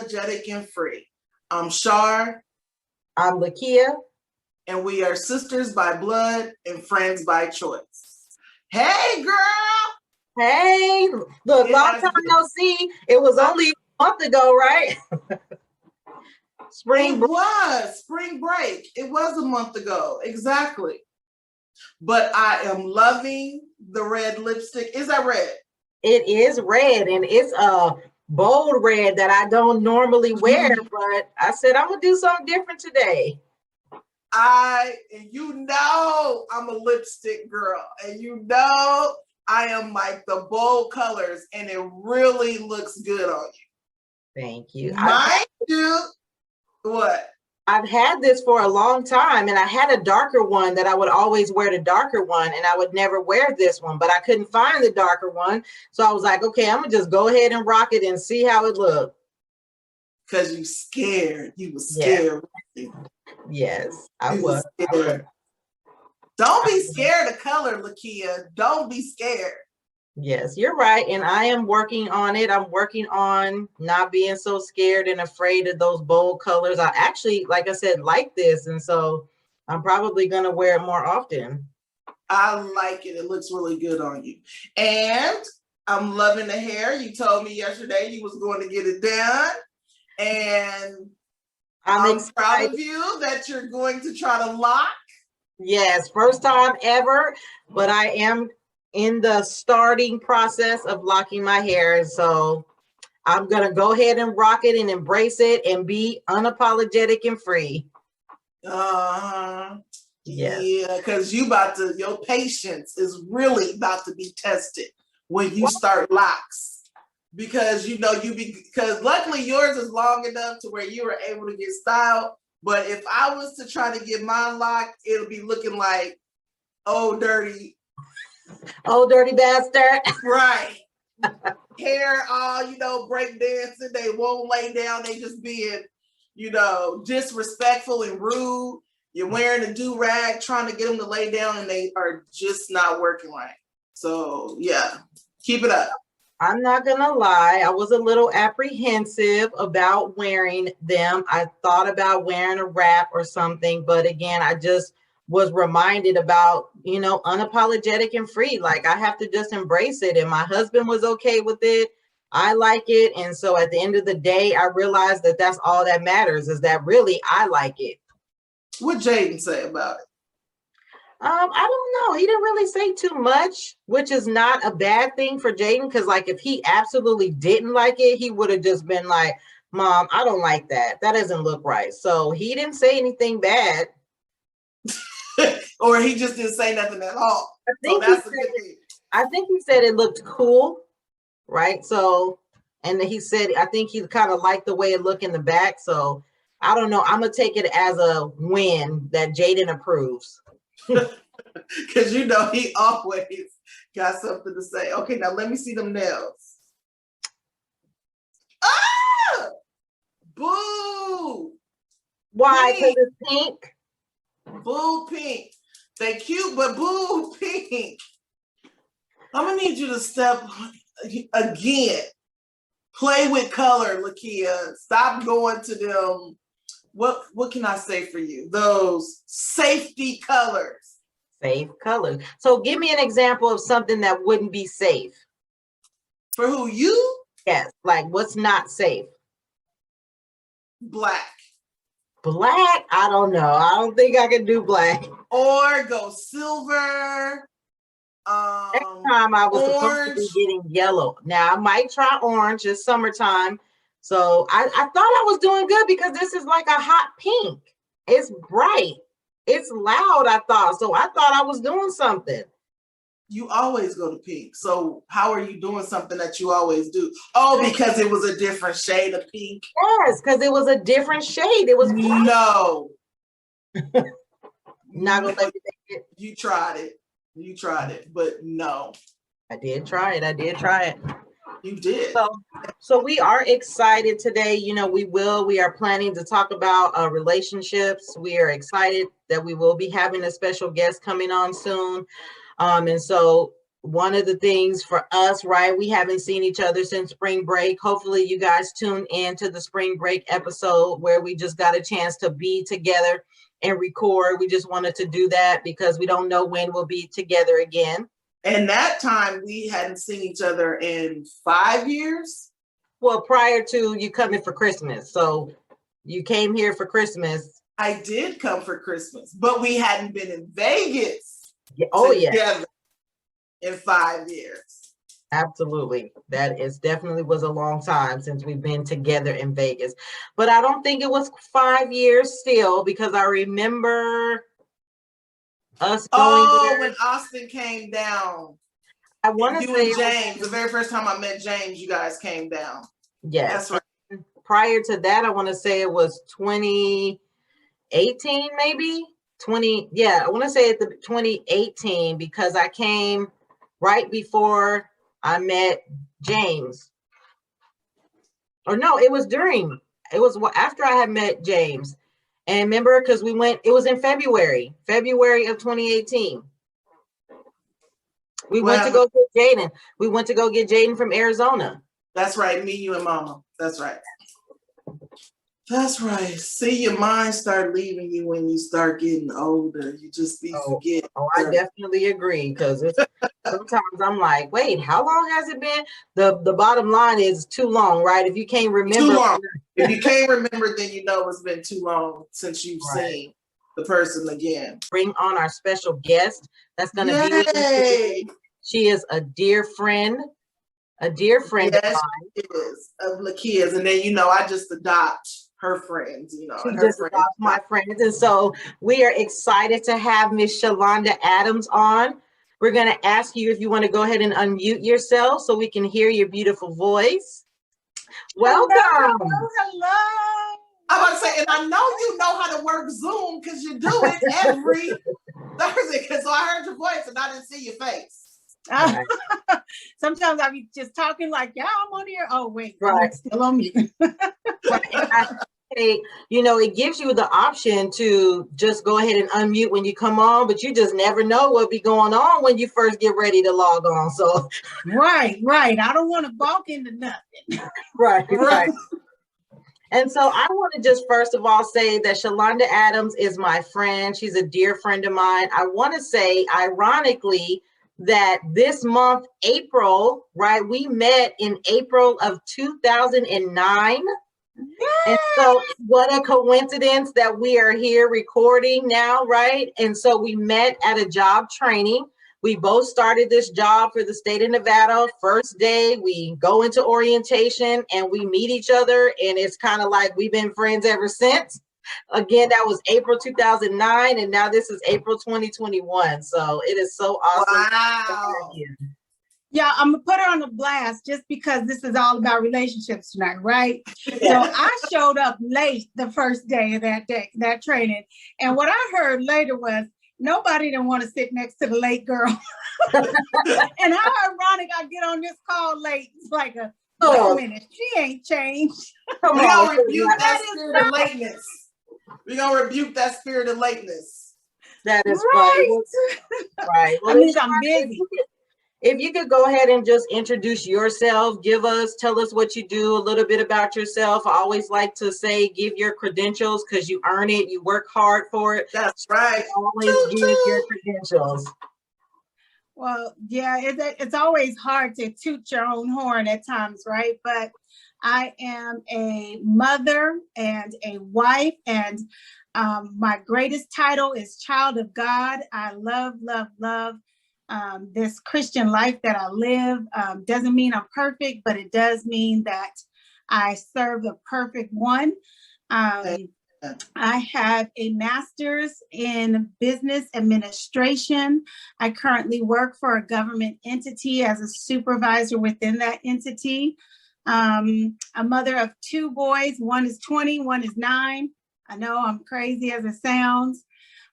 Unapologetic and Free. I'm Shar. I'm Lekia. And we are sisters by blood and friends by choice. Hey, girl. Hey, look, long time no see. It was only a month ago, right? Spring break. It was a month ago. Exactly. But I am loving the red lipstick. Is that red? It is red, and it's a bold red that I don't normally wear, but I said I'm gonna do something different today. You know I'm a lipstick girl, and you know I am like the bold colors, and it really looks good on you. Thank you. Mind you, what? I've had this for a long time, and I had a darker one that I would always wear the darker one, and I would never wear this one, but I couldn't find the darker one. So I was like, okay, I'm gonna just go ahead and rock it and see how it looks. Because you scared. You were scared. Yes, I was. Don't be scared of color, Lekia. Don't be scared. Yes, you're right. And I am working on it. I'm working on not being so scared and afraid of those bold colors. I actually, like I said, like this. And so I'm probably going to wear it more often. I like it. It looks really good on you. And I'm loving the hair. You told me yesterday you was going to get it done. And I'm proud of you that you're going to try to lock. Yes, first time ever. But I am in the starting process of locking my hair. So I'm going to go ahead and rock it and embrace it and be unapologetic and free. Yes. Yeah, because your patience is really about to be tested when you start locks. Because because luckily yours is long enough to where you were able to get styled. But if I was to try to get mine locked, it'll be looking like old dirty bastard. Right. Hair all, break dancing. They won't lay down. They just being, disrespectful and rude. You're wearing a do-rag, trying to get them to lay down, and they are just not working right. So, yeah, keep it up. I'm not going to lie. I was a little apprehensive about wearing them. I thought about wearing a wrap or something. But again, I just was reminded about, unapologetic and free. Like I have to just embrace it. And my husband was okay with it. I like it. And so at the end of the day, I realized that that's all that matters, is that really I like it. What Jaden say about it? I don't know. He didn't really say too much, which is not a bad thing for Jaden. Because like if he absolutely didn't like it, he would have just been like, Mom, I don't like that. That doesn't look right. So he didn't say anything bad. Or he just didn't say nothing at all. I think he said it looked cool, right? So, and he said, I think he kind of liked the way it looked in the back. So I don't know. I'm going to take it as a win that Jaden approves. Because he always got something to say. Okay, now let me see them nails. Ah! Boo! Why? Because it's pink? Boo pink. They cute, but boo pink. I'm gonna need you to step again. Play with color, Lekia. Stop going to them. What can I say for you? Those safety colors. Safe colors. So give me an example of something that wouldn't be safe. For who, you? Yes. Like what's not safe? Black. Black? I don't know. I don't think I can do black. Or go silver. Next time I was supposed to be getting yellow. Now I might try orange. It's summertime. So I thought I was doing good because this is like a hot pink. It's bright. It's loud, I thought. So I thought I was doing something. You always go to pink. So how are you doing something that you always do? Oh, because it was a different shade of pink? Yes, because it was a different shade. It was bright. No. Not gonna let me take it. You tried it, but no. I did try it. You did. So we are excited today. We are planning to talk about relationships. We are excited that we will be having a special guest coming on soon. And so one of the things for us, right? We haven't seen each other since spring break. Hopefully you guys tune in to the spring break episode where we just got a chance to be together and record. We just wanted to do that because we don't know when we'll be together again. And that time we hadn't seen each other in 5 years. Well, prior to you coming for Christmas. So you came here for Christmas. I did come for Christmas, but we hadn't been in Vegas together in 5 years. Absolutely. That is definitely was a long time since we've been together in Vegas. But I don't think it was 5 years still, because I remember us going there. When Austin came down. I want to say you and James, the very first time I met James, you guys came down. Yes. That's right. And prior to that, I want to say it was 2018, maybe 20. Yeah, I want to say at the 2018, because I came right before I met James. Or no, it was after I had met James. And remember, because it was in February of 2018. We went to go get Jaden. We went to go get Jaden from Arizona. That's right. Me, you, and Mama. That's right. That's right. See, your mind start leaving you when you start getting older. You just be forgetting. Oh, I definitely agree, because sometimes I'm like, wait, how long has it been? The bottom line is too long, right? If you can't remember. Too long. If you can't remember, then you know it's been too long since you've seen the person again. Bring on our special guest that's going to be with us today. She is a dear friend of mine. She is, of Lekia's. And then, I just adopt her friends, She just adopts my friends. And so we are excited to have Miss Sha'londa Adams on. We're going to ask you if you want to go ahead and unmute yourself so we can hear your beautiful voice. Welcome. Hello. I'm about to say, and I know you know how to work Zoom because you do it every Thursday. So I heard your voice and I didn't see your face. Right. Sometimes I be just talking like, yeah, I'm on here. Oh, wait, right. Still on mute. It gives you the option to just go ahead and unmute when you come on, but you just never know what be going on when you first get ready to log on. So right. I don't want to balk into nothing. Right. And so I want to just first of all say that Sha'londa Adams is my friend. She's a dear friend of mine. I want to say, ironically, that this month, April, right, we met in April of 2009. And so what a coincidence that we are here recording now, right? And so we met at a job training. We both started this job for the state of Nevada. First day, we go into orientation and we meet each other. And it's kind of like we've been friends ever since. Again, that was April 2009. And now this is April 2021. So it is so awesome. Wow. Yeah, I'm going to put her on the blast just because this is all about relationships tonight, right? So I showed up late the first day of that training. And what I heard later was, nobody didn't want to sit next to the late girl. And how ironic I get on this call late. It's like wait a minute, she ain't changed. We're going to rebuke that spirit of lateness. We're going to rebuke that spirit of lateness. That is right. Right. Well, I'm busy. If you could go ahead and just introduce yourself, tell us what you do, a little bit about yourself. I always like to say, give your credentials because you earn it. You work hard for it. That's right. Always give your credentials. Well, yeah, it's always hard to toot your own horn at times, right? But I am a mother and a wife, and my greatest title is Child of God. I love this Christian life that I live. Doesn't mean I'm perfect, but it does mean that I serve the perfect one. I have a master's in business administration. I currently work for a government entity as a supervisor within that entity. A mother of 2 boys. One is 20, one is 9. I know I'm crazy as it sounds.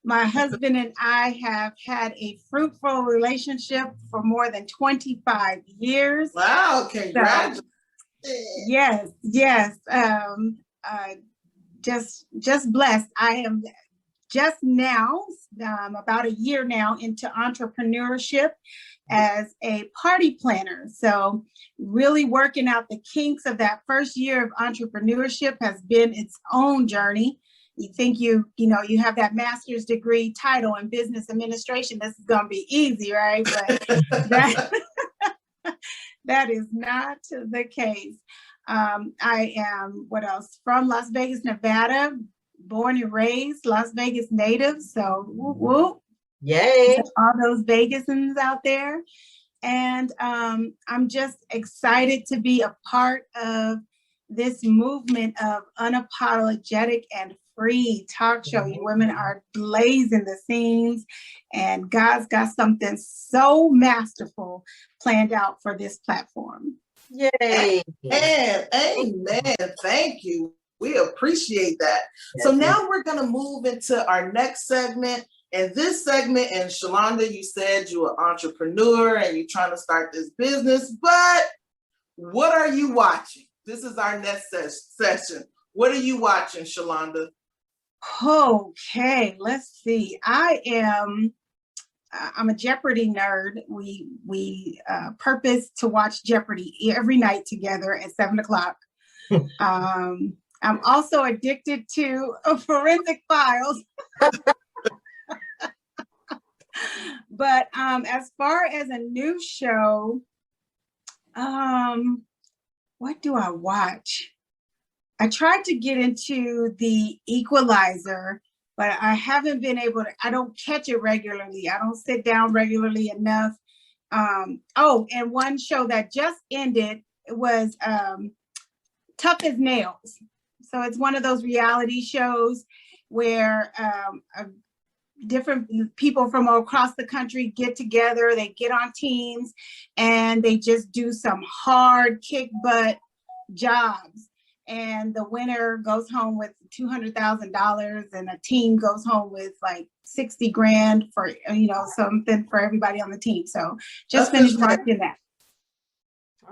My husband and I have had a fruitful relationship for more than 25 years. Wow, congratulations. So, yes. Just blessed. I am just now, about a year now into entrepreneurship as a party planner. So really working out the kinks of that first year of entrepreneurship has been its own journey. You think you have that master's degree title in business administration, this is going to be easy, right? But that is not the case. I am, what else? From Las Vegas, Nevada, born and raised Las Vegas native. So whoop, whoop. Yay. All those Vegasans out there. And I'm just excited to be a part of this movement of unapologetic and free talk show. You women are blazing the scenes, and God's got something so masterful planned out for this platform. Yay. And amen. Thank you. We appreciate that. So now we're going to move into our next segment. And this segment, and Sha'londa, you said you're an entrepreneur and you're trying to start this business, but what are you watching? This is our next session. What are you watching, Sha'londa? Okay, let's see. I'm a Jeopardy nerd. We purpose to watch Jeopardy every night together at 7:00. I'm also addicted to Forensic Files. But as far as a new show, what do I watch? I tried to get into The Equalizer, but I haven't been able to, I don't catch it regularly. I don't sit down regularly enough. And one show that just ended was Tough as Nails. So it's one of those reality shows where different people from across the country get together, they get on teams, and they just do some hard kick butt jobs. And the winner goes home with $200,000, and a team goes home with like 60 grand for, something for everybody on the team. So just finished watching that.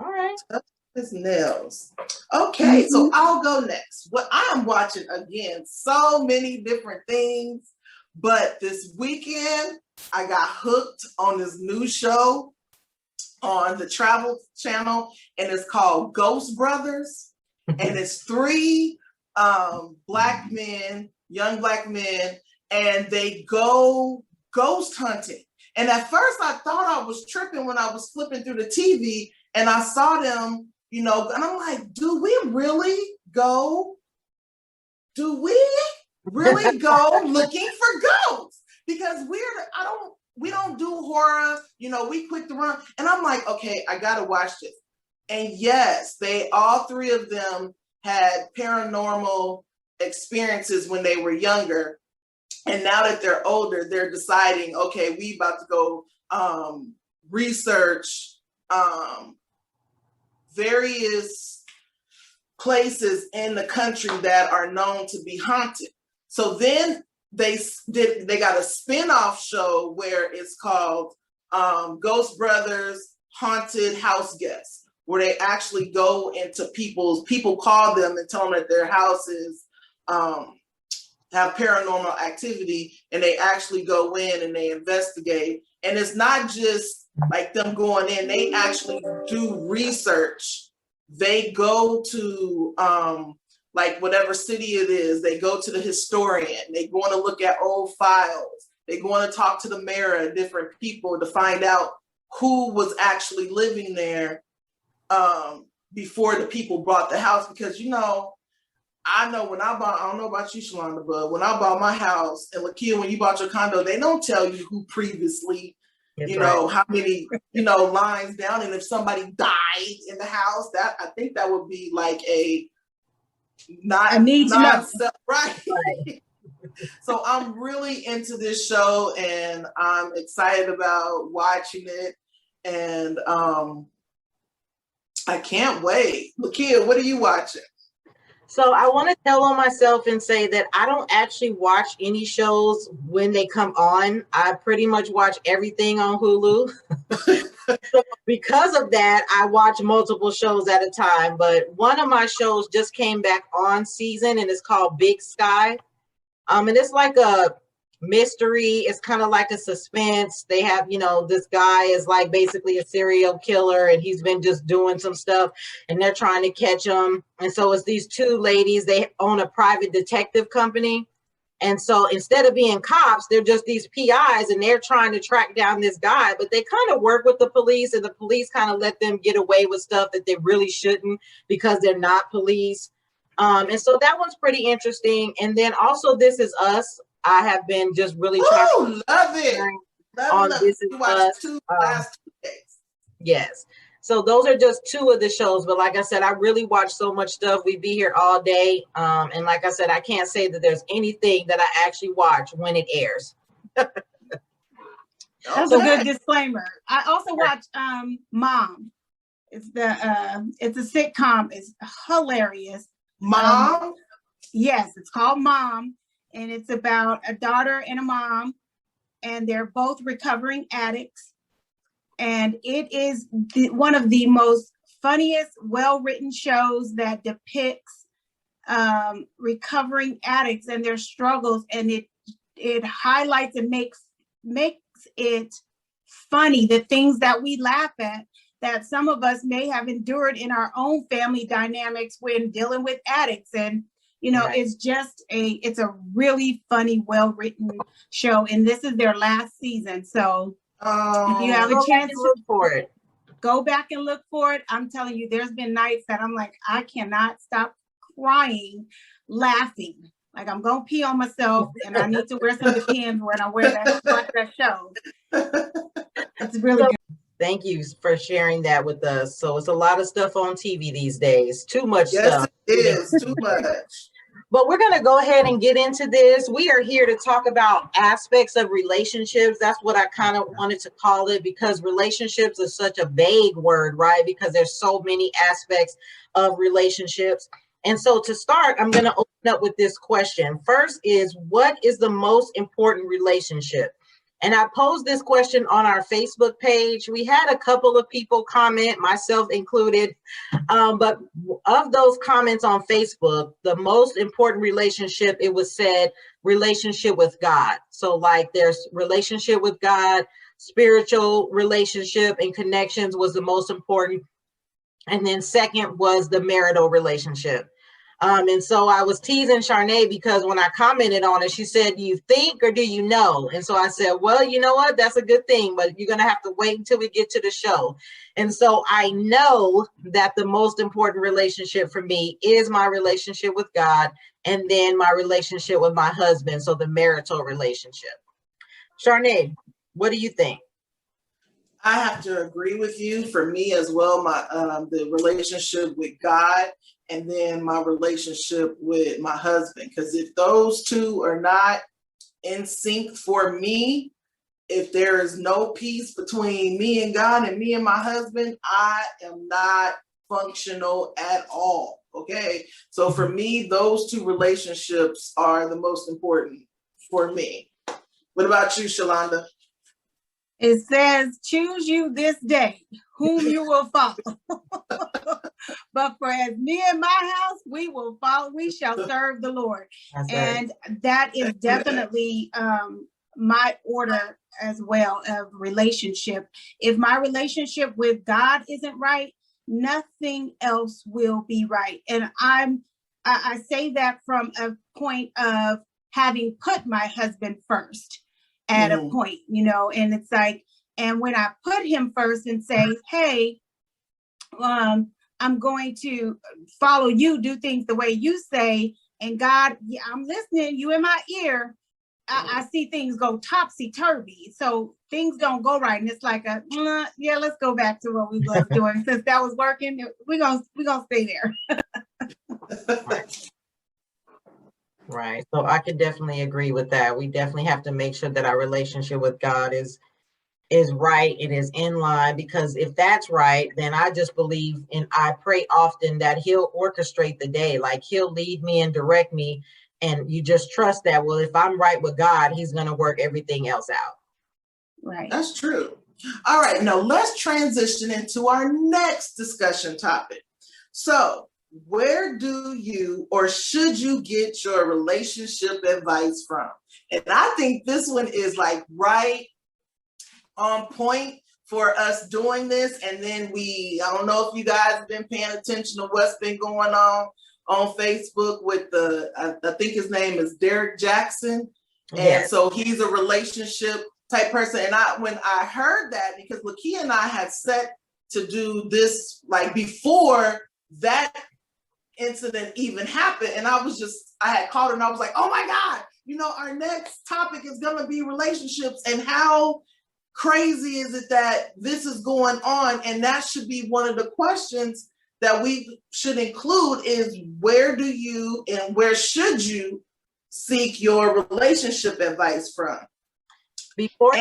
All right. Tough as nails. Okay, so I'll go next. What I am watching, again, so many different things, but this weekend I got hooked on this new show on the Travel Channel, and it's called Ghost Brothers. And it's 3 black men, young black men, and they go ghost hunting. And at first I thought I was tripping when I was flipping through the TV and I saw them, and I'm like, do we really go looking for ghosts? Because we don't do horror, we quick to run. And I'm like, okay, I gotta watch this. And yes, all 3 of them had paranormal experiences when they were younger. And now that they're older, they're deciding, okay, we about to go research various places in the country that are known to be haunted. So then they got a spin-off show where it's called Ghost Brothers Haunted House Guests, where they actually go into people call them and tell them that their houses have paranormal activity, and they actually go in and they investigate. And it's not just like them going in, they actually do research. They go to like whatever city it is, they go to the historian, they go to look at old files, they go to talk to the mayor and different people to find out who was actually living there before the people bought the house. Because I know when I don't know about you, Sha'londa, but when I bought my house, and Lekia, when you bought your condo, they don't tell you who previously, how many, lines down, and if somebody died in the house, that I think that would be like I need to know. Right. So I'm really into this show, and I'm excited about watching it, and I can't wait. Lekia, what are you watching? So I want to tell on myself and say that I don't actually watch any shows when they come on. I pretty much watch everything on Hulu. So because of that, I watch multiple shows at a time. But one of my shows just came back on season, and it's called Big Sky. And it's like a mystery. It's kind of like a suspense. They have, you know, this guy is like basically a serial killer and he's been just doing some stuff and they're trying to catch him. And so it's these two ladies, they own a private detective company. And so instead of being cops, they're just these PIs and they're trying to track down this guy, but they kind of work with the police and the police kind of let them get away with stuff that they really shouldn't because they're not police. And so that one's pretty interesting. And then also This Is Us. I have been just really trying to love it. On This Is Us. Last 2 days. Yes. So those are just 2 of the shows. But like I said, I really watch so much stuff. We'd be here all day. And like I said, I can't say that there's anything that I actually watch when it airs. That's a good disclaimer. I also watch Mom. It's a sitcom. It's hilarious. Mom? Yes, it's called Mom. And it's about a daughter and a mom, and they're both recovering addicts. And it is one of the most funniest, well-written shows that depicts recovering addicts and their struggles. And it highlights and makes it funny, the things that we laugh at, that some of us may have endured in our own family dynamics when dealing with addicts. And you know, right. It's a really funny, well-written show. And this is their last season. So if you have a chance to look for it, go back and look for it. I'm telling you, there's been nights that I'm like, I cannot stop crying, laughing. Like I'm going to pee on myself and I need to wear some Depends when I wear that show. It's really good. Thank you for sharing that with us. So it's a lot of stuff on TV these days. Too much stuff. Yes, it is. Too much. But we're going to go ahead and get into this. We are here to talk about aspects of relationships. That's what I kind of wanted to call it, because relationships is such a vague word, right? Because there's so many aspects of relationships. And so to start, I'm going to open up with this question. First is, what is the most important relationship? And I posed this question on our Facebook page. We had a couple of people comment, myself included. But of those comments on Facebook, the most important relationship, it was said, relationship with God. So like there's relationship with God, spiritual relationship and connections was the most important. And then second was the marital relationship. And so I was teasing Sharnae because when I commented on it, she said, do you think or do you know? And so I said, well, you know what? That's a good thing, but you're going to have to wait until we get to the show. And so I know that the most important relationship for me is my relationship with God and then my relationship with my husband. So the marital relationship. Sharnae, what do you think? I have to agree with you. For me as well, the relationship with God and then my relationship with my husband. Because if those two are not in sync for me, if there is no peace between me and God and me and my husband, I am not functional at all. Okay. So for me, those two relationships are the most important for me. What about you, Sha'londa? It says, choose you this day whom you will follow. But for as me and my house, we will follow, we shall serve the Lord. That's and right. That is definitely my order as well of relationship. If my relationship with God isn't right, nothing else will be right. And I say that from a point of having put my husband first at a point, you know, and it's like, and when I put him first and say, hey, I'm going to follow you, do things the way you say, and God, yeah, I'm listening, you in my ear, I see things go topsy-turvy. So things don't go right. And it's like yeah, let's go back to what we was doing. Since that was working, we're gonna stay there. Right. So I can definitely agree with that. We definitely have to make sure that our relationship with God is right and is in line, because if that's right, then I just believe, and I pray often that he'll orchestrate the day, like he'll lead me and direct me. And you just trust that, well, if I'm right with God, he's going to work everything else out. Right. That's true. All right. Now let's transition into our next discussion topic. So where do you or should you get your relationship advice from? And I think this one is like right on point for us doing this. And then I don't know if you guys have been paying attention to what's been going on Facebook with I think his name is Derek Jackson. And yes. So he's a relationship type person. And when I heard that, because Lekia and I had set to do this like before that incident even happened. And I had called her and I was like, oh my God, our next topic is going to be relationships, and how crazy is it that this is going on? And that should be one of the questions that we should include is where do you and where should you seek your relationship advice from? Before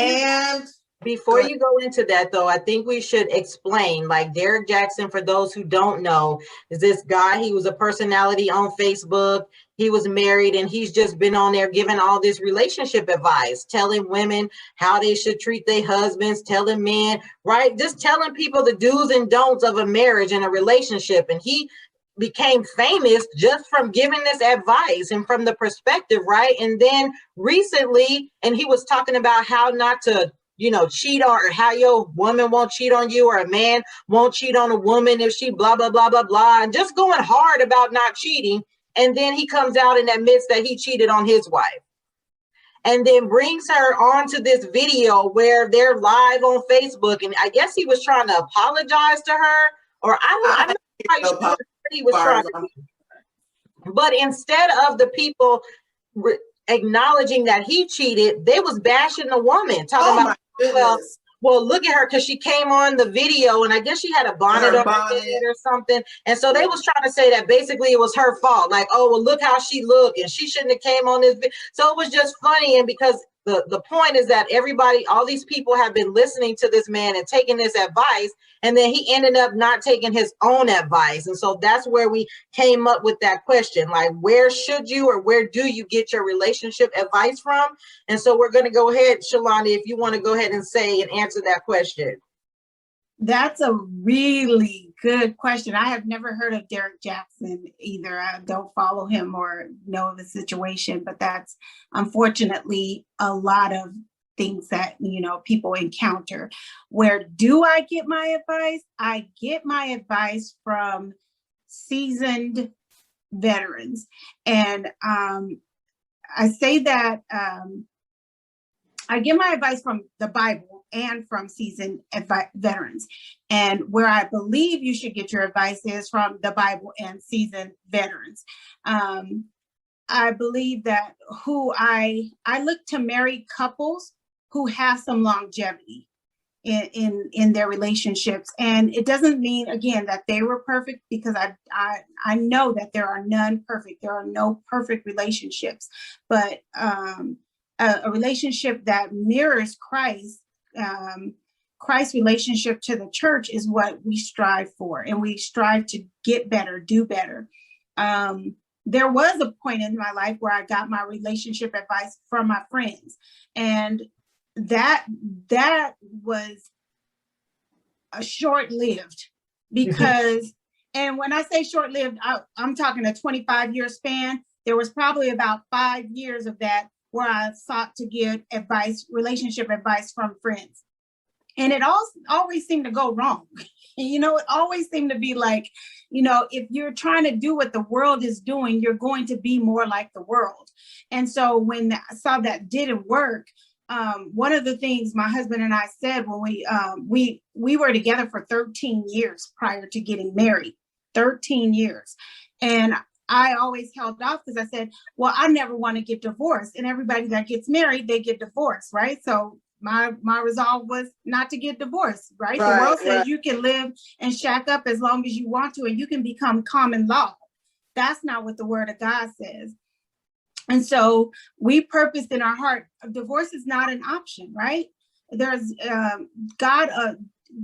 you go into that, though, I think we should explain, like Derek Jackson, for those who don't know, is this guy. He was a personality on Facebook. He was married, and he's just been on there giving all this relationship advice, telling women how they should treat their husbands, telling men, right? Just telling people the do's and don'ts of a marriage and a relationship. And he became famous just from giving this advice and from the perspective, right? And then recently, and he was talking about how not to cheat on, or how your woman won't cheat on you, or a man won't cheat on a woman if she blah, blah, blah, blah, blah, and just going hard about not cheating. And then he comes out and admits that he cheated on his wife, and then brings her onto this video where they're live on Facebook. And I guess he was trying to apologize to her, or I'm not quite sure what he was trying to do. But instead of the people acknowledging that he cheated, they was bashing the woman, talking about, well, look at her, because she came on the video and I guess she had a bonnet on her head or something. And so they was trying to say that basically it was her fault. Like, oh, well, look how she looked and she shouldn't have came on this video. So it was just funny. And because the point is that all these people have been listening to this man and taking this advice, and then he ended up not taking his own advice. And so that's where we came up with that question, like, where should you or where do you get your relationship advice from? And so we're going to go ahead, Sha'londa, if you want to go ahead and say and answer that question. That's a really good question. I have never heard of Derek Jackson either. I don't follow him or know the situation, but that's unfortunately a lot of things that, people encounter. Where do I get my advice? I get my advice from seasoned veterans. And I say that I get my advice from the Bible and from seasoned veterans. And where I believe you should get your advice is from the Bible and seasoned veterans. I believe that I look to married couples who have some longevity in their relationships. And it doesn't mean, again, that they were perfect, because I know that there are none perfect. There are no perfect relationships, but a relationship that mirrors Christ's relationship to the church is what we strive for, and we strive to get better, do better. There was a point in my life where I got my relationship advice from my friends, and that was a short-lived, because, and when I say short-lived, I'm talking a 25-year span. There was probably about 5 years of that where I sought to get advice, relationship advice from friends. And it always seemed to go wrong. It always seemed to be like, if you're trying to do what the world is doing, you're going to be more like the world. And so when I saw that didn't work, one of the things my husband and I said when we were together for 13 years prior to getting married, 13 years. And I always held off because I said, well, I never want to get divorced. And everybody that gets married, they get divorced, right? So my resolve was not to get divorced, right? The world says you can live and shack up as long as you want to, and you can become common law. That's not what the word of God says. And so we purposed in our heart, divorce is not an option, right? There's God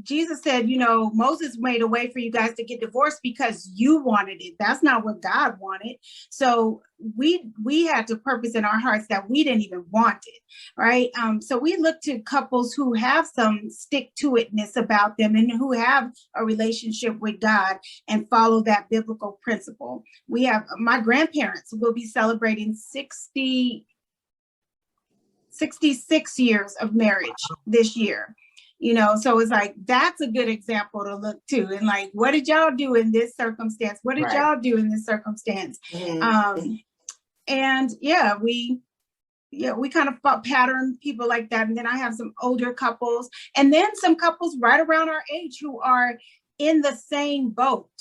Jesus said, Moses made a way for you guys to get divorced because you wanted it. That's not what God wanted. So we had to purpose in our hearts that we didn't even want it, right? So we look to couples who have some stick-to-itness about them and who have a relationship with God and follow that biblical principle. We have, my grandparents will be celebrating 66 years of marriage this year. So it's like, that's a good example to look to. And like, what did y'all do in this circumstance? What did y'all do in this circumstance? Mm-hmm. And we kind of pattern people like that. And then I have some older couples and then some couples right around our age who are in the same boat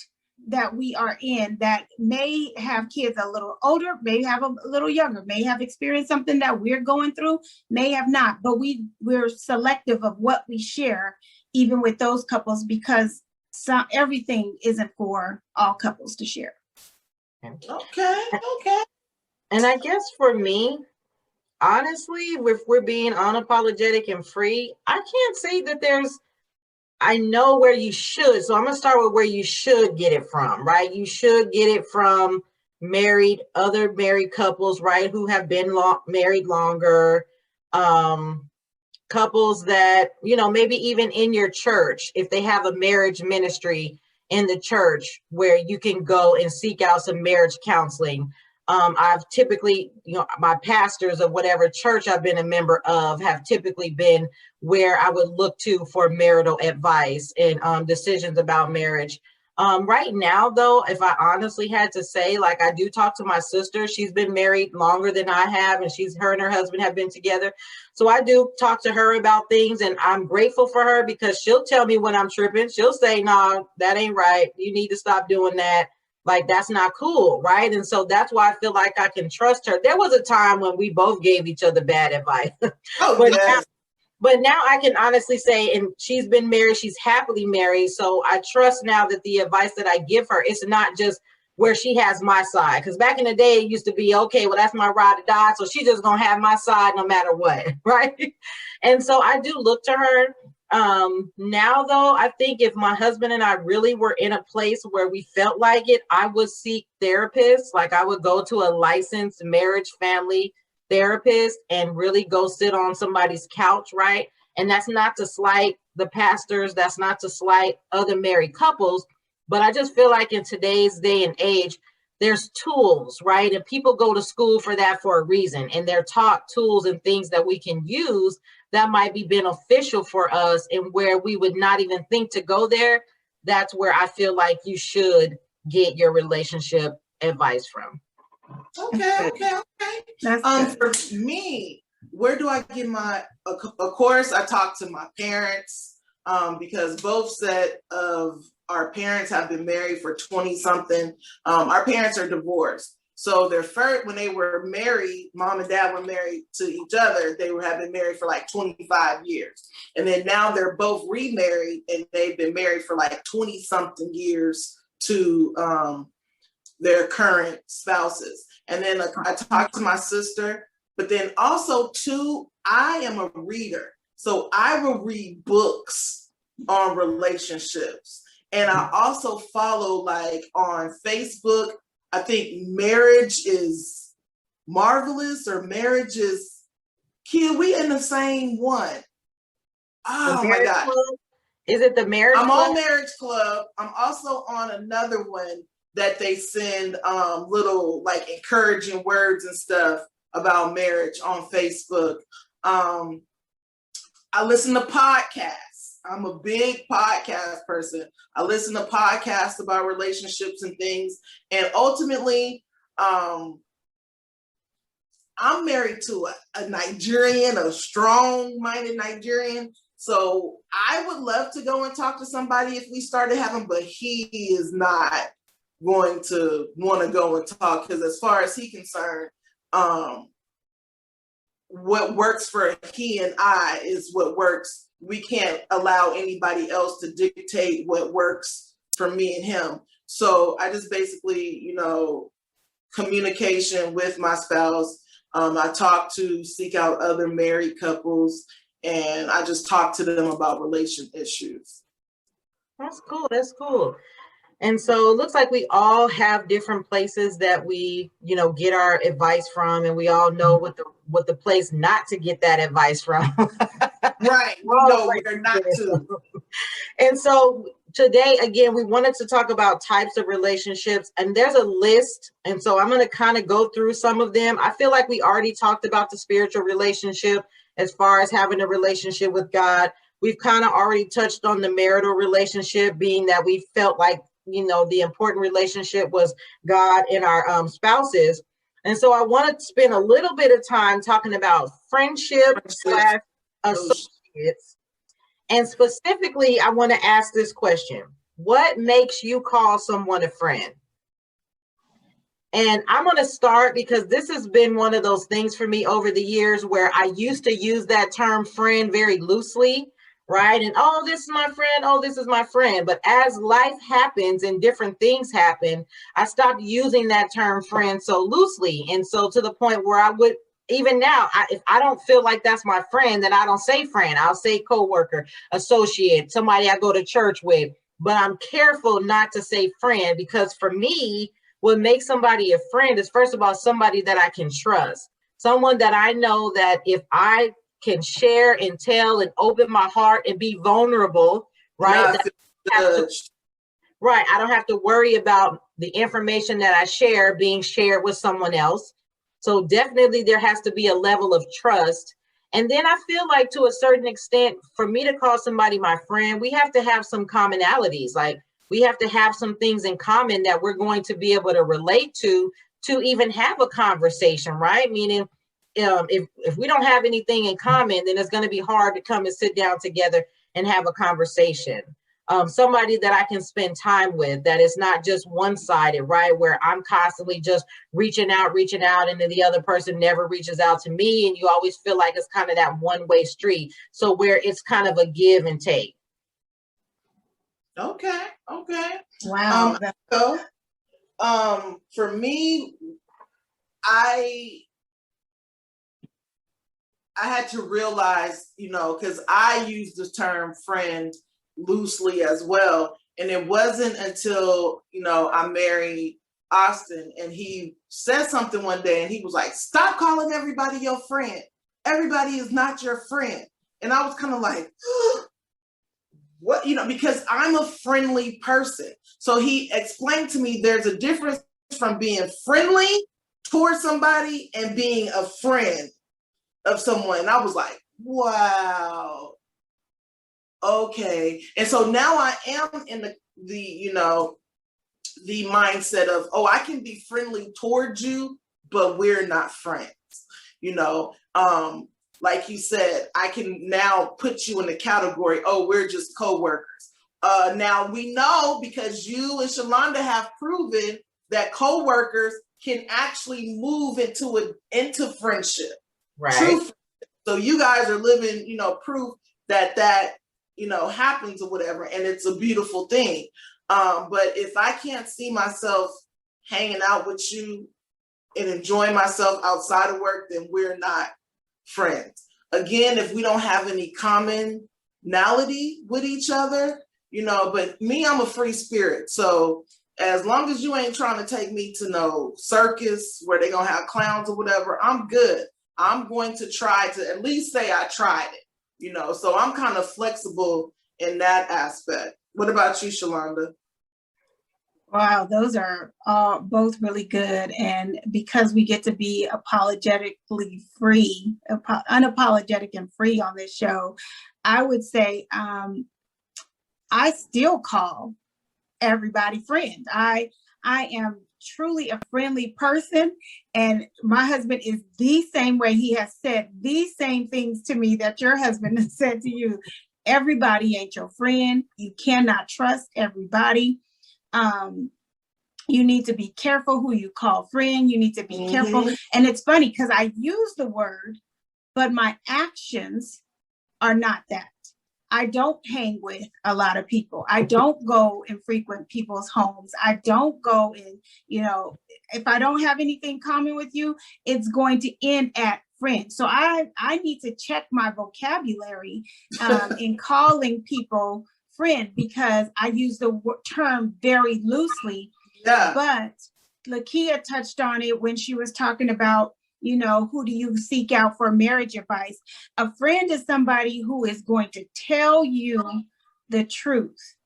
that we are in, that may have kids a little older, may have a little younger, may have experienced something that we're going through, may have not, but we're selective of what we share, even with those couples, because everything isn't for all couples to share. Okay. And I guess for me, honestly, if we're being unapologetic and free, I can't say that I know where you should. So I'm going to start with where you should get it from, right? You should get it from other married couples, right? Who have been married longer, couples that, maybe even in your church, if they have a marriage ministry in the church where you can go and seek out some marriage counseling. I've typically, my pastors of whatever church I've been a member of have typically been where I would look to for marital advice and decisions about marriage. Right now, though, if I honestly had to say, like, I do talk to my sister. She's been married longer than I have, and her and her husband have been together. So I do talk to her about things, and I'm grateful for her because she'll tell me when I'm tripping. She'll say, no, that ain't right. You need to stop doing that. Like, that's not cool, right? And so that's why I feel like I can trust her. There was a time when we both gave each other bad advice. But now I can honestly say, and she's been married, she's happily married. So I trust now that the advice that I give her, it's not just where she has my side. Because back in the day, it used to be, okay, well, that's my ride or die. So she's just going to have my side no matter what, right? And so I do look to her. Now, though, I think if my husband and I really were in a place where we felt like it, I would seek therapists. Like, I would go to a licensed marriage family therapist and really go sit on somebody's couch, right? And that's not to slight the pastors, that's not to slight other married couples, but I just feel like in today's day and age, there's tools, right? And people go to school for that for a reason, and they're taught tools and things that we can use that might be beneficial for us, and where we would not even think to go there. That's where I feel like you should get your relationship advice from. Okay. For me, where do I get of course, I talk to my parents, because both set of our parents have been married for 20 something. Our parents are divorced. So when they were married, mom and dad were married to each other. They have been married for like 25 years. And then now they're both remarried, and they've been married for like 20 something years to their current spouses. And then I talked to my sister, but then also too, I am a reader. So I will read books on relationships. And I also follow, like, on Facebook, I think Marriage is Marvelous or Marriage is Kid. We in the same one. Oh my God. Club? Is it the Marriage Club? I'm on Marriage Club. I'm also on another one that they send little, like, encouraging words and stuff about marriage on Facebook. I listen to podcasts. I'm a big podcast person. I listen to podcasts about relationships and things. And ultimately, I'm married to a Nigerian, a strong-minded Nigerian. So I would love to go and talk to somebody if we started having, but he is not going to want to go and talk, because as far as he's concerned, what works for he and I is what works. We can't allow anybody else to dictate what works for me and him. So I just basically, communication with my spouse. I talk to seek out other married couples, and I just talk to them about relation issues. That's cool. That's cool. And so it looks like we all have different places that we, get our advice from, and we all know what the place not to get that advice from. Right. We know where not to. And so today, again, we wanted to talk about types of relationships, and there's a list. And so I'm going to kind of go through some of them. I feel like we already talked about the spiritual relationship as far as having a relationship with God. We've kind of already touched on the marital relationship, being that we felt like, the important relationship was God and our spouses. And so I want to spend a little bit of time talking about friendship / associates. And specifically, I want to ask this question: what makes you call someone a friend? And I'm going to start because this has been one of those things for me over the years where I used to use that term friend very loosely, right? And, oh, this is my friend. Oh, this is my friend. But as life happens and different things happen, I stopped using that term friend so loosely. And so to the point where I would, even now, if I don't feel like that's my friend, then I don't say friend. I'll say coworker, associate, somebody I go to church with. But I'm careful not to say friend, because for me, what makes somebody a friend is, first of all, somebody that I can trust. Someone that I know that if I can share and tell and open my heart and be vulnerable, right? I don't have to worry about the information that I share being shared with someone else. So definitely there has to be a level of trust. And then I feel like, to a certain extent, for me to call somebody my friend, we have to have some commonalities. Like, we have to have some things in common that we're going to be able to relate to even have a conversation, right? Meaning, if we don't have anything in common, then it's going to be hard to come and sit down together and have a conversation. Somebody that I can spend time with, that is not just one-sided, right? Where I'm constantly just reaching out, and then the other person never reaches out to me. And you always feel like it's kind of that one-way street. So where it's kind of a give and take. Okay. Wow. For me, I had to realize, because I use the term friend loosely as well. And it wasn't until, I married Austin, and he said something one day, and he was like, stop calling everybody your friend. Everybody is not your friend. And I was kind of like, what, because I'm a friendly person. So he explained to me there's a difference from being friendly towards somebody and being a friend of someone. And I was like, wow. Okay. And so now I am in the mindset of, oh, I can be friendly towards you, but we're not friends. Like you said, I can now put you in the category, oh, we're just coworkers. Now we know, because you and Sha'londa have proven that coworkers can actually move into friendship. Right. True friendship. So you guys are living, proof that happens or whatever, and it's a beautiful thing. But if I can't see myself hanging out with you and enjoying myself outside of work, then we're not friends. Again, if we don't have any commonality with each other, but me, I'm a free spirit. So as long as you ain't trying to take me to no circus where they're going to have clowns or whatever, I'm good. I'm going to try to at least say I tried it, so I'm kind of flexible in that aspect. What about you, Sha'londa? Wow, those are both really good. And because we get to be unapologetic and free on this show, I would say I still call everybody friend. I am truly a friendly person, and my husband is the same way. He has said these same things to me that your husband has said to you. Everybody ain't your friend. You cannot trust everybody. You need to be careful who you call friend. You need to be careful. And it's funny because I use the word, but my actions are not that. I don't hang with a lot of people. I don't go and frequent people's homes. I don't go and, if I don't have anything common with you, it's going to end at friend. So I need to check my vocabulary in calling people friend, because I use the term very loosely. Yeah. But Lekia touched on it when she was talking about, you know, who do you seek out for marriage advice? A friend is somebody who is going to tell you the truth,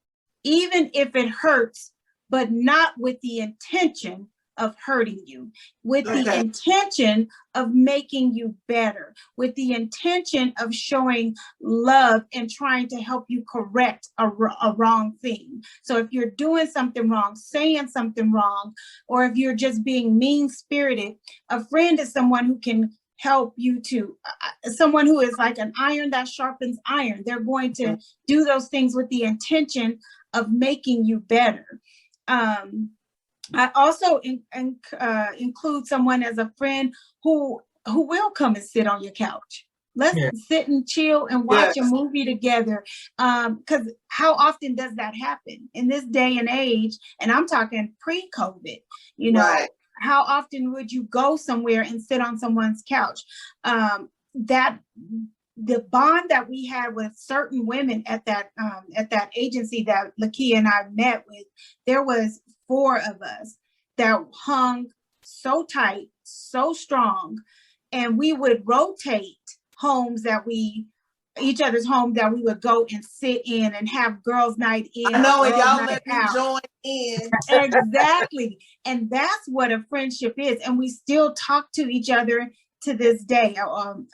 even if it hurts, but not with the intention of hurting you, with the intention of making you better, with the intention of showing love and trying to help you correct a wrong thing. So if you're doing something wrong, saying something wrong, or if you're just being mean-spirited, a friend is someone who can help you to, someone who is like an iron that sharpens iron. They're going to do those things with the intention of making you better. I also include someone as a friend who will come and sit on your couch. Let's sit and chill and watch a movie together. Because how often does that happen in this day and age? And I'm talking pre-COVID, you know, how often would you go somewhere and sit on someone's couch? That the bond that we had with certain women at that agency that Lekia and I met with, there was 4 of us that hung so tight, so strong, and we would rotate each other's home that we would go and sit in and have girls' night in. I know, and y'all let me join in. Exactly. And that's what a friendship is. And we still talk to each other to this day.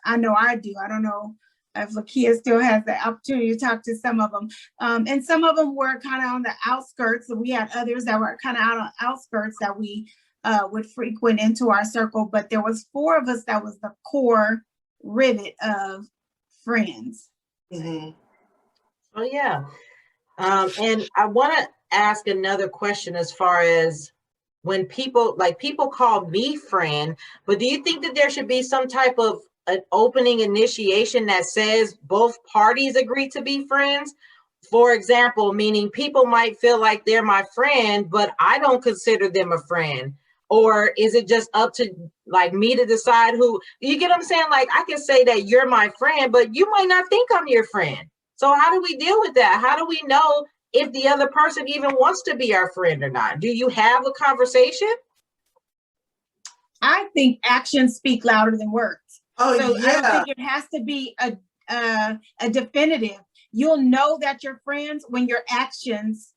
I know I do. I don't know if Lekia still has the opportunity to talk to some of them. And some of them were kind of on the outskirts. So we had others that were kind of out on outskirts that we would frequent into our circle. But there was 4 of us that was the core rivet of friends. Oh, yeah. And I want to ask another question as far as when people call me friend, but do you think that there should be some type of an opening initiation that says both parties agree to be friends? For example, meaning people might feel like they're my friend, but I don't consider them a friend. Or is it just up to like me to decide who, you get what I'm saying? Like I can say that you're my friend, but you might not think I'm your friend. So how do we deal with that? How do we know if the other person even wants to be our friend or not? Do you have a conversation? I think actions speak louder than words. Oh, so yeah. I don't think it has to be a definitive. You'll know that you're friends when your actions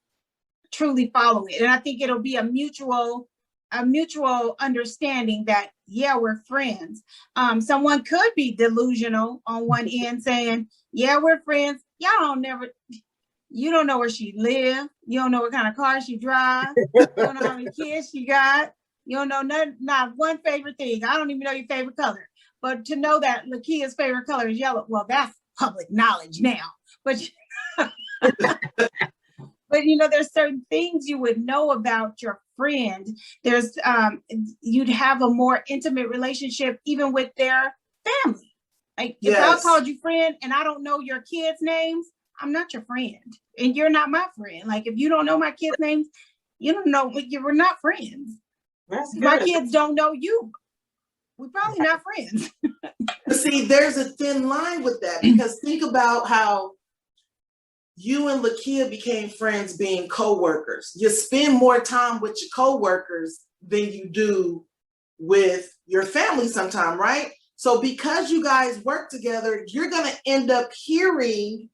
truly follow it. And I think it'll be a mutual understanding that, yeah, we're friends. Someone could be delusional on one end saying, yeah, we're friends. You don't know where she lives. You don't know what kind of car she drives. You don't know how many kids she got. You don't know not one favorite thing. I don't even know your favorite color. But to know that Lekia's favorite color is yellow, well, that's public knowledge now. But but you know, there's certain things you would know about your friend. There's you'd have a more intimate relationship even with their family. Like if I called you friend and I don't know your kids' names, I'm not your friend, and you're not my friend. Like if you don't know my kids' names, you don't know. We're not friends. That's good. My kids don't know you. We're probably not friends. See, there's a thin line with that, because think about how you and Lekia became friends being co-workers. You spend more time with your co-workers than you do with your family sometime, right? So because you guys work together, you're going to end up hearing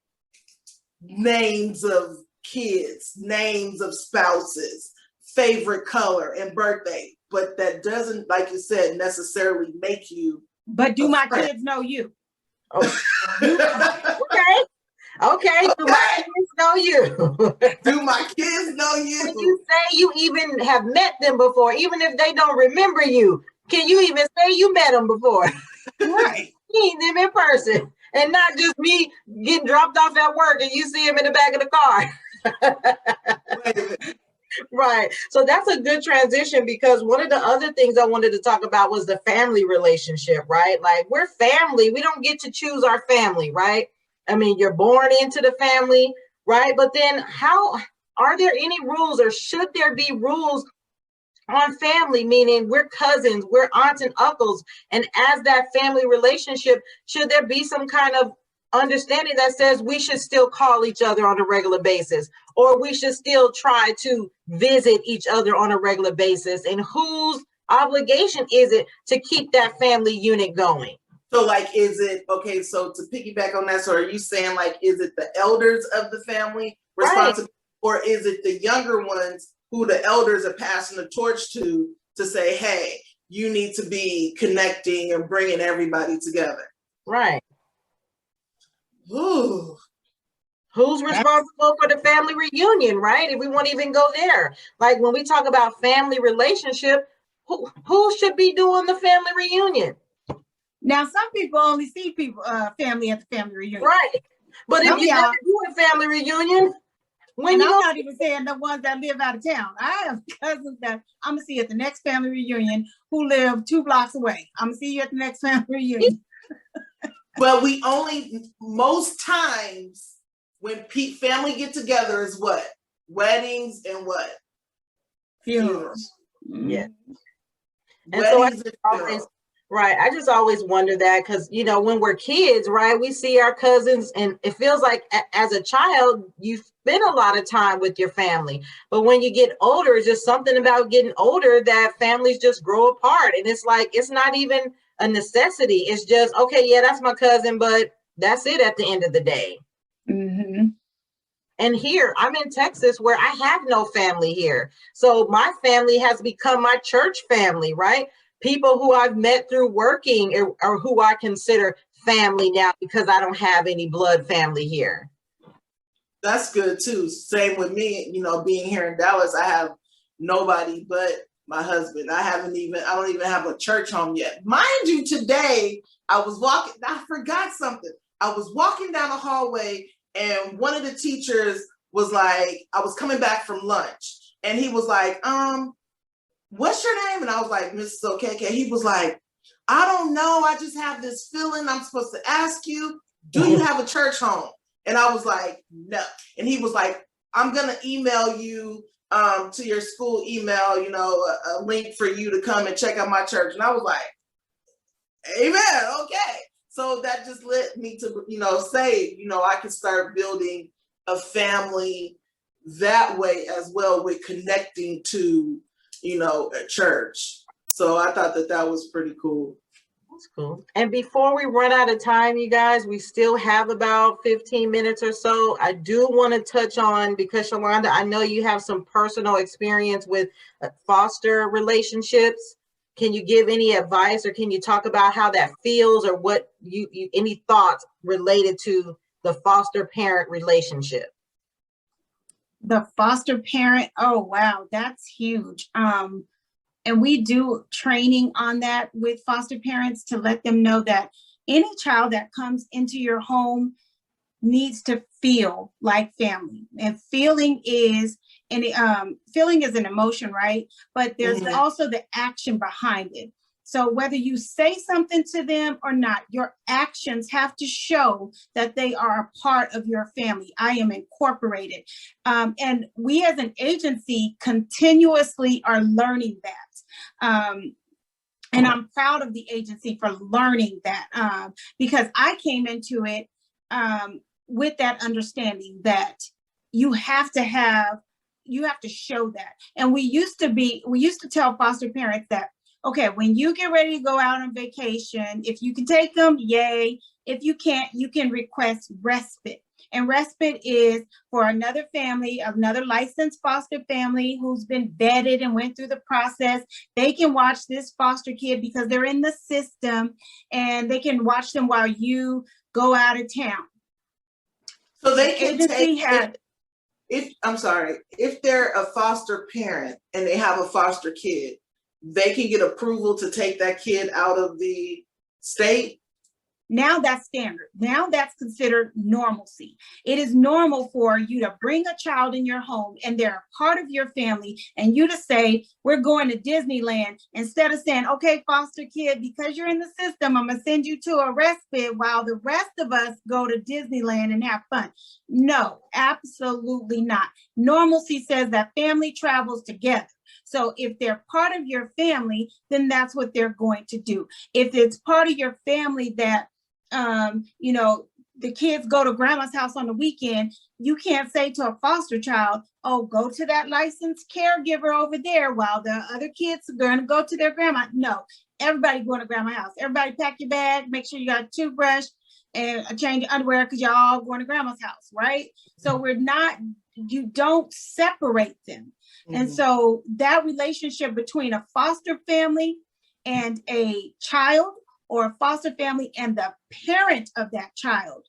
names of kids, names of spouses, favorite color, and birthday. But that doesn't, like you said, necessarily make you. But do my kids know you? Oh. Okay. Do my kids know you? Do my kids know you? Can you say you even have met them before, even if they don't remember you? Can you even say you met them before? Right. Seeing them in person, and not just me getting dropped off at work and you see them in the back of the car. Right. So that's a good transition, because one of the other things I wanted to talk about was the family relationship, right? Like we're family. We don't get to choose our family, right? I mean, you're born into the family, right? But then are there any rules, or should there be rules on family, meaning we're cousins, we're aunts and uncles. And as that family relationship, should there be some kind of understanding that says we should still call each other on a regular basis, or we should still try to visit each other on a regular basis? And whose obligation is it to keep that family unit going? So like, is it, okay, so to piggyback on that, so are you saying like, is it the elders of the family responsible, right, or is it the younger ones who the elders are passing the torch to say, hey, you need to be connecting and bringing everybody together? Right. Ooh. Who's responsible for the family reunion, right? If we won't even go there. Like when we talk about family relationship, who should be doing the family reunion? Now, some people only see people, family at the family reunion. Right. But if you never do a family reunion, when I'm not even saying the ones that live out of town. I have cousins that I'm gonna see at the next family reunion who live 2 blocks away. I'm gonna see you at the next family reunion. But we only, most times when family get together is what? Weddings and what? Funerals. Yeah. And weddings so always, right. I just always wonder that because, you know, when we're kids, right, we see our cousins and it feels like as a child, you spend a lot of time with your family. But when you get older, it's just something about getting older that families just grow apart. And it's like, it's not even a necessity. It's just, okay, yeah, that's my cousin, but that's it at the end of the day. Mm-hmm. And here, I'm in Texas where I have no family here. So my family has become my church family, right? People who I've met through working or who I consider family now because I don't have any blood family here. That's good too. Same with me, you know, being here in Dallas, I have nobody but my husband. I don't even have a church home yet. Mind you, today I forgot something. I was walking down the hallway and one of the teachers was like, I was coming back from lunch and he was like, what's your name? And I was like, Mrs. OKK. He was like, I don't know. I just have this feeling I'm supposed to ask you, do you have a church home? And I was like, no. And he was like, I'm going to email you to your school email, you know, a link for you to come and check out my church. And I was like, amen. Okay. So that just led me to, you know, say, you know, I can start building a family that way as well with connecting to, you know, a church. So I thought that was pretty cool. That's cool. And before we run out of time, you guys, we still have about 15 minutes or so. I do want to touch on, because Sha'londa, I know you have some personal experience with foster relationships. Can you give any advice or can you talk about how that feels or what you any thoughts related to the foster parent relationship? The foster parent, oh wow, that's huge. And we do training on that with foster parents to let them know that any child that comes into your home needs to feel like family. And feeling is an emotion, right? But there's also the action behind it. So whether you say something to them or not, your actions have to show that they are a part of your family. I am incorporated. And we as an agency continuously are learning that. And I'm proud of the agency for learning that because I came into it with that understanding that you have to show that. And we used to tell foster parents that, okay, when you get ready to go out on vacation, if you can take them, yay. If you can't, you can request respite. And respite is for another family, another licensed foster family who's been vetted and went through the process. They can watch this foster kid because they're in the system and they can watch them while you go out of town. So they can if they're a foster parent and they have a foster kid, they can get approval to take that kid out of the state? Now that's standard. Now that's considered normalcy. It is normal for you to bring a child in your home and they're a part of your family and you to say, we're going to Disneyland, instead of saying, okay, foster kid, because you're in the system, I'm gonna send you to a respite while the rest of us go to Disneyland and have fun. No, absolutely not. Normalcy says that family travels together. So if they're part of your family, then that's what they're going to do. If it's part of your family that, you know, the kids go to grandma's house on the weekend, you can't say to a foster child, oh, go to that licensed caregiver over there while the other kids are going to go to their grandma. No, everybody going to grandma's house. Everybody pack your bag, make sure you got a toothbrush and a change of underwear because y'all all going to grandma's house, right? So you don't separate them. Mm-hmm. And so that relationship between a foster family and a child, or a foster family and the parent of that child,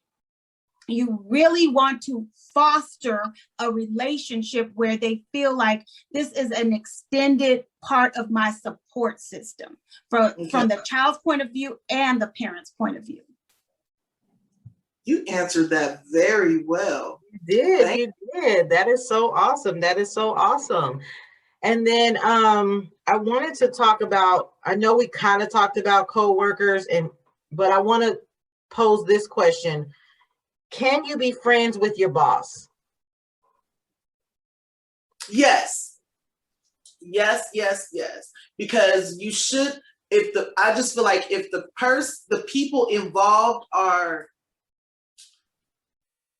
you really want to foster a relationship where they feel like this is an extended part of my support system from the child's point of view and the parent's point of view. You answered that very well. You did. That is so awesome. That is so awesome. And then I wanted to talk about, I know we kind of talked about coworkers, but I want to pose this question. Can you be friends with your boss? Yes. Yes, yes, yes. Because you should, I just feel like if the people involved are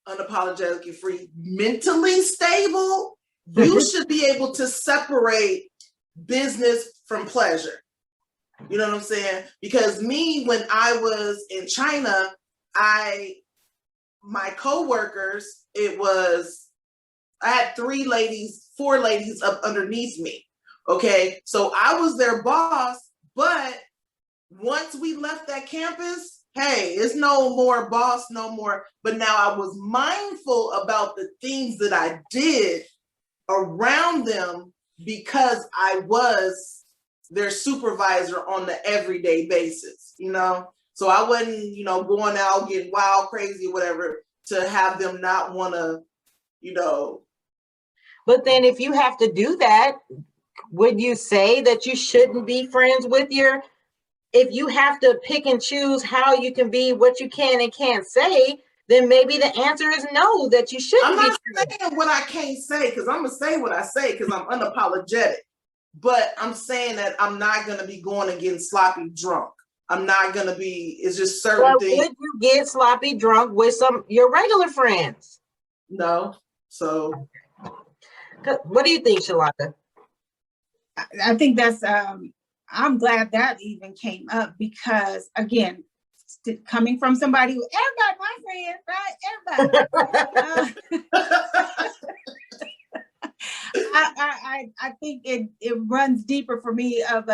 unapologetically free, mentally stable, you should be able to separate business from pleasure. You know what I'm saying? Because me, when I was in China, my coworkers, I had 4 ladies up underneath me. Okay. So I was their boss, but once we left that campus, hey, it's no more boss, no more. But now I was mindful about the things that I did around them because I was their supervisor on the everyday basis, you know? So I wasn't, you know, going out getting wild, crazy, whatever, to have them not want to, you know. But then if you have to do that, would you say that you shouldn't be friends with if you have to pick and choose how you can be, what you can and can't say, then maybe the answer is no, that you shouldn't. I'm not saying what I can't say, because I'm going to say what I say because I'm unapologetic. But I'm saying that I'm not going to be going and getting sloppy drunk. I'm not going to be, it's just certain things. Would you get sloppy drunk with your regular friends? No. So. What do you think, Sha'londa? I think that's, I'm glad that even came up because, again, coming from somebody who, everybody, my friend, right? Everybody. I think it runs deeper for me I've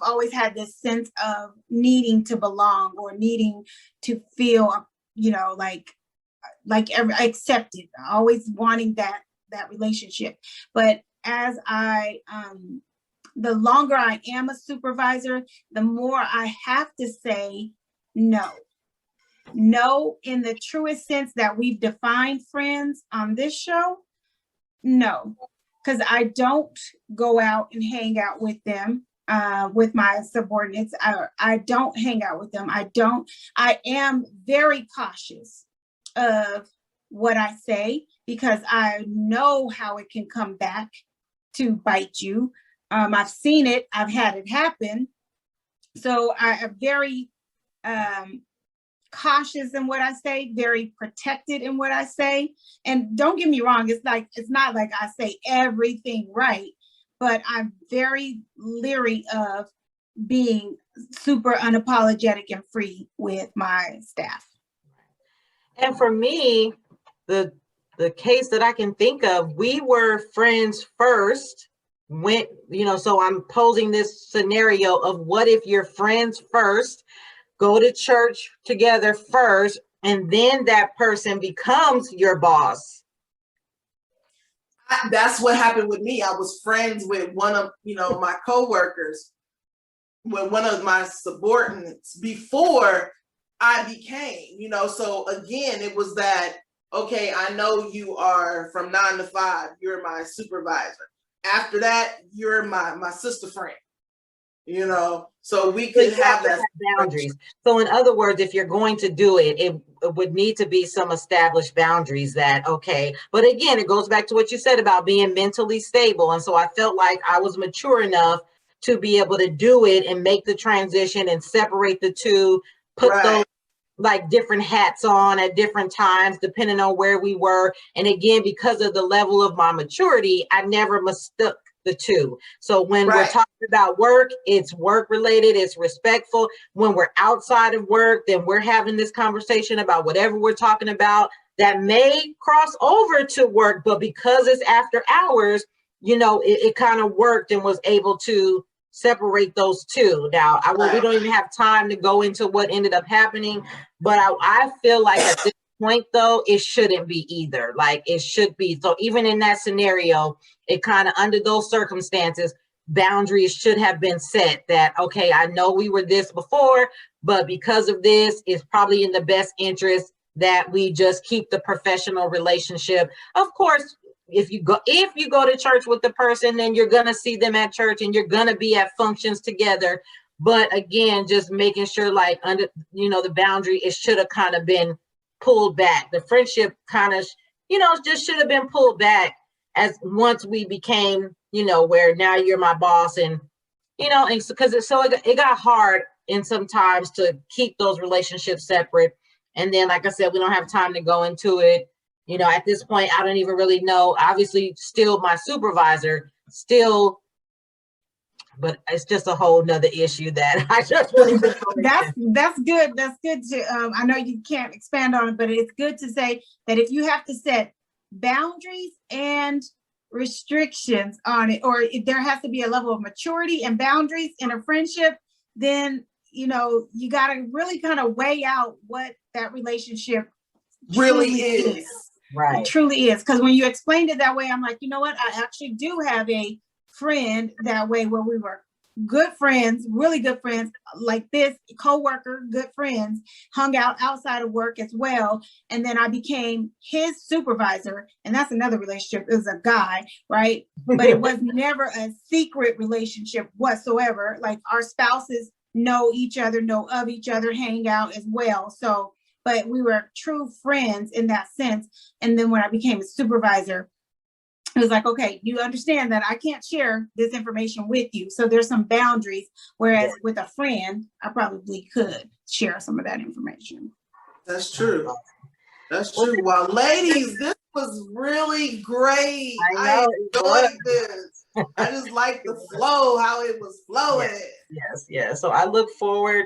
always had this sense of needing to belong or needing to feel, you know, like accepted, always wanting that relationship. But as the longer I am a supervisor, the more I have to say no. No, in the truest sense that we've defined friends on this show. No, because I don't go out and hang out with them, with my subordinates. I don't hang out with them. I am very cautious of what I say because I know how it can come back to bite you. I've seen it. I've had it happen. So I am very cautious in what I say, very protected in what I say. And don't get me wrong, it's not like I say everything right, but I'm very leery of being super unapologetic and free with my staff. And for me, the case that I can think of, we were friends first. So I'm posing this scenario of what if you're friends first, go to church together first, and then that person becomes your boss. That's what happened with me. I was friends with one of, my coworkers, with one of my subordinates before I became, so again, it was that, okay, I know you are from 9 to 5, you're my supervisor. After that, you're my sister friend. you know, so we could have that boundaries. So in other words, if you're going to do it, it would need to be some established boundaries that, okay. But again, it goes back to what you said about being mentally stable. And so I felt like I was mature enough to be able to do it and make the transition and separate the two, put those like different hats on at different times, depending on where we were. And again, because of the level of my maturity, I never mistook the two. So when we're talking about work, it's work related, it's respectful. When we're outside of work, then we're having this conversation about whatever we're talking about that may cross over to work, but because it's after hours, you know, it kind of worked and was able to separate those two. Now, we don't even have time to go into what ended up happening, but I feel like at this point, though, it shouldn't be either. Like, it should be. So even in that scenario, it kind of, under those circumstances, boundaries should have been set that, okay, I know we were this before, but because of this, it's probably in the best interest that we just keep the professional relationship. Of course, if you go to church with the person, then you're going to see them at church and you're going to be at functions together. But again, just making sure, like, under, you know, the boundary, it should have kind of been pulled back. The friendship kind of, you know, just should have been pulled back as once we became, you know, where now you're my boss, and, you know, and because it got hard in sometimes to keep those relationships separate. And then, like I said, we don't have time to go into it. You know, at this point, I don't even really know. Obviously, still my supervisor, still, but it's just a whole nother issue that I just want to. That's good. That's good to. I know you can't expand on it, but it's good to say that if you have to set boundaries and restrictions on it, or if there has to be a level of maturity and boundaries in a friendship, then, you know, you got to really kind of weigh out what that relationship really is. Right. It truly is. Because when you explained it that way, I'm like, you know what? I actually do have a friend that way, where we were good friends, really good friends, like this, co-worker, good friends, hung out outside of work as well. And then I became his supervisor. And that's another relationship. It was a guy, right? But it was never a secret relationship whatsoever. Like, our spouses know each other, know of each other, hang out as well. So, but we were true friends in that sense. And then when I became a supervisor, it was like, okay, you understand that I can't share this information with you. So there's some boundaries. Whereas with a friend, I probably could share some of that information. That's true. That's true. Well, ladies, this was really great. I enjoyed this. I just like the flow, how it was flowing. Yes. So I look forward.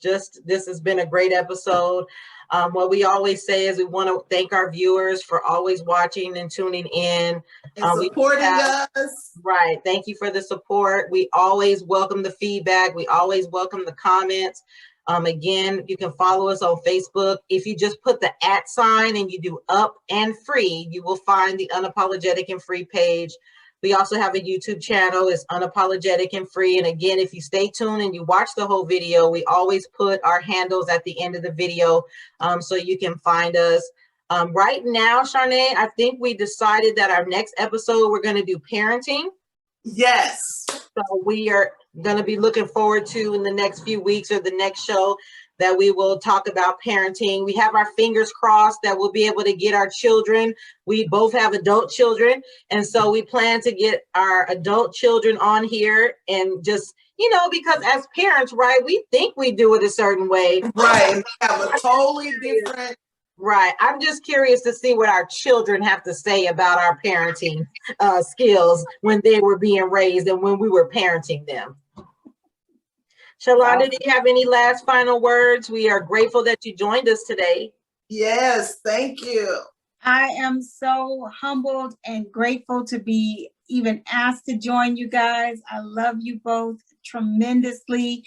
This has been a great episode. What we always say is we want to thank our viewers for always watching and tuning in. And supporting us. Right. Thank you for the support. We always welcome the feedback. We always welcome the comments. Again, you can follow us on Facebook. If you just put the @ and you do up and free, you will find the Unapologetic and Free page. We also have a YouTube channel. It's Unapologetic and Free. And again, if you stay tuned and you watch the whole video, we always put our handles at the end of the video, so you can find us. Right now, Charnay, I think we decided that our next episode, we're going to do parenting. Yes. So we are going to be looking forward to, in the next few weeks or the next show, that we will talk about parenting. We have our fingers crossed that we'll be able to get our children. We both have adult children. And so we plan to get our adult children on here, and just, you know, because as parents, right, we think we do it a certain way. Right. We have a totally different. Right. I'm just curious to see what our children have to say about our parenting skills when they were being raised and when we were parenting them. Sha'londa, do you have any last final words? We are grateful that you joined us today. Yes, thank you. I am so humbled and grateful to be even asked to join you guys. I love you both tremendously.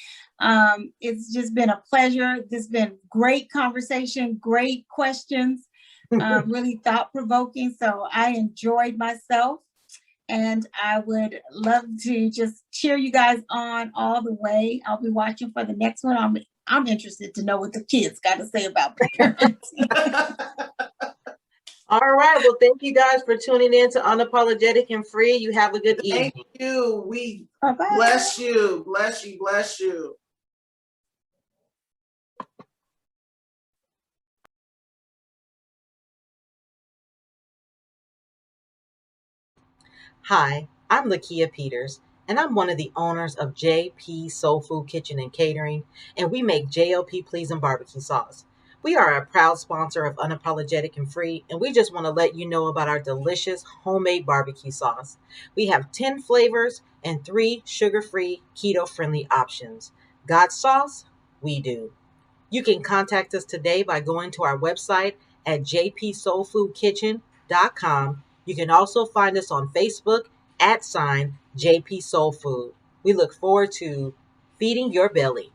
It's just been a pleasure. This has been great conversation, great questions, really thought-provoking. So I enjoyed myself. And I would love to just cheer you guys on all the way. I'll be watching for the next one. I'm interested to know what the kids got to say about parenting. All right. right. Well, thank you guys for tuning in to Unapologetic and Free. You have a good evening. Thank you. We Bye-bye. bless you. Bless you. Bless you. Hi, I'm Lekia Peters, and I'm one of the owners of JP Soul Food Kitchen and Catering, and we make JLP Pleasin' barbecue sauce. We are a proud sponsor of Unapologetic and Free, and we just want to let you know about our delicious homemade barbecue sauce. We have 10 flavors and 3 sugar-free, keto-friendly options. Got sauce? We do. You can contact us today by going to our website at jpsoulfoodkitchen.com. You can also find us on Facebook at JP Soul Food. We look forward to feeding your belly.